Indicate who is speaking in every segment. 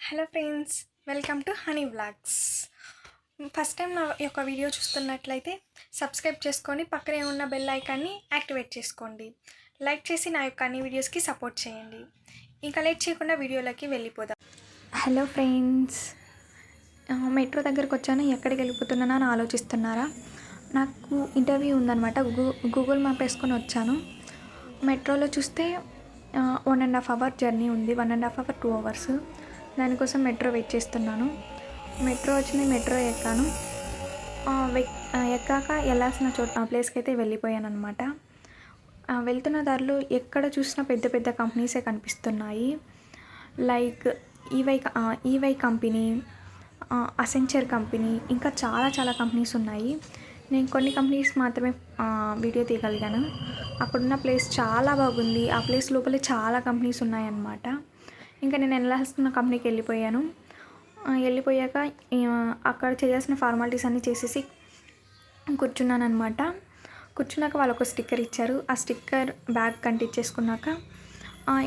Speaker 1: Hello friends, welcome to honey vlogs. First time నా యొక్క video చూస్తున్నట్లయితే సబ్స్క్రైబ్ చేసుకొని పక్కనే ఉన్న బెల్ ఐకాన్ని యాక్టివేట్ చేసుకోండి. లైక్ చేసి నా యొక్క అన్ని వీడియోస్కి సపోర్ట్ చేయండి. ఇంకా లేట్ చేయకుండా వీడియోలోకి వెళ్ళిపోదాం. హలో ఫ్రెండ్స్, మెట్రో దగ్గరకు వచ్చాను. ఎక్కడికి వెళ్ళిపోతున్నానో అని ఆలోచిస్తున్నారా? నాకు ఇంటర్వ్యూ ఉందన్నమాట. గూగుల్ మ్యాప్ వేసుకొని వచ్చాను. మెట్రోలో చూస్తే 1.5 అవర్ జర్నీ ఉంది. 1.5 అవర్ 2 అవర్స్. దానికోసం మెట్రో వెయిట్ చేస్తున్నాను. మెట్రో వచ్చింది, మెట్రో ఎక్కాను. ఎక్కాక వెళ్ళాల్సిన ప్లేస్కి అయితే వెళ్ళిపోయాను అనమాట. వెళ్తున్న దారిలో ఎక్కడ చూసినా పెద్ద పెద్ద కంపెనీసే కనిపిస్తున్నాయి. Like EY company, Accenture company, ఇంకా చాలా చాలా కంపెనీస్ ఉన్నాయి. నేను కొన్ని కంపెనీస్ మాత్రమే వీడియో తీయగలిగాను. అక్కడున్న ప్లేస్ చాలా బాగుంది. ఆ ప్లేస్ లోపలే చాలా కంపెనీస్ ఉన్నాయన్నమాట. ఇంకా నేను వెళ్ళాల్సిన కంపెనీకి వెళ్ళిపోయాక అక్కడ చేయాల్సిన ఫార్మాలిటీస్ అన్నీ చేసేసి కూర్చున్నాను అనమాట. కూర్చున్నాక వాళ్ళు ఒక స్టిక్కర్ ఇచ్చారు. ఆ స్టిక్కర్ బ్యాగ్ కంటించేసుకున్నాక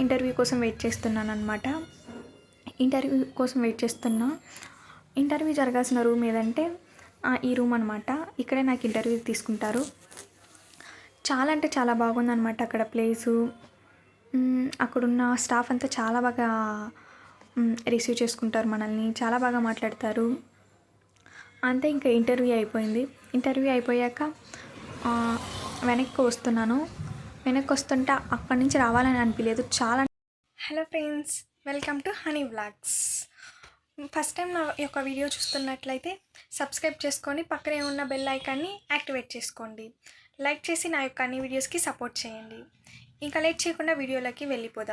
Speaker 1: ఇంటర్వ్యూ కోసం వెయిట్ చేస్తున్నాను అనమాట. ఇంటర్వ్యూ జరగాల్సిన రూమ్ ఏదంటే ఈ రూమ్ అనమాట. ఇక్కడే నాకు ఇంటర్వ్యూ తీసుకుంటారు. చాలా అంటే చాలా బాగుందన్నమాట అక్కడ ప్లేసు. అక్కడున్న స్టాఫ్ అంతా చాలా బాగా రిసీవ్ చేసుకుంటారు మనల్ని, చాలా బాగా మాట్లాడతారు. అంతే, ఇంకా ఇంటర్వ్యూ అయిపోయింది. ఇంటర్వ్యూ అయిపోయాక వెనక్కి వస్తుంటే అక్కడి నుంచి రావాలని అనిపించలేదు. Hello friends, welcome to honey vlogs. First time నా యొక్క వీడియో చూస్తున్నట్లయితే సబ్స్క్రైబ్ చేసుకొని పక్కనే ఉన్న బెల్ ఐకాన్ని యాక్టివేట్ చేసుకోండి. లైక్ చేసి నా యొక్క అన్ని వీడియోస్కి సపోర్ట్ చేయండి. ఇంకా లేట్ చేయకుండా వీడియోలోకి వెళ్ళిపోదాం.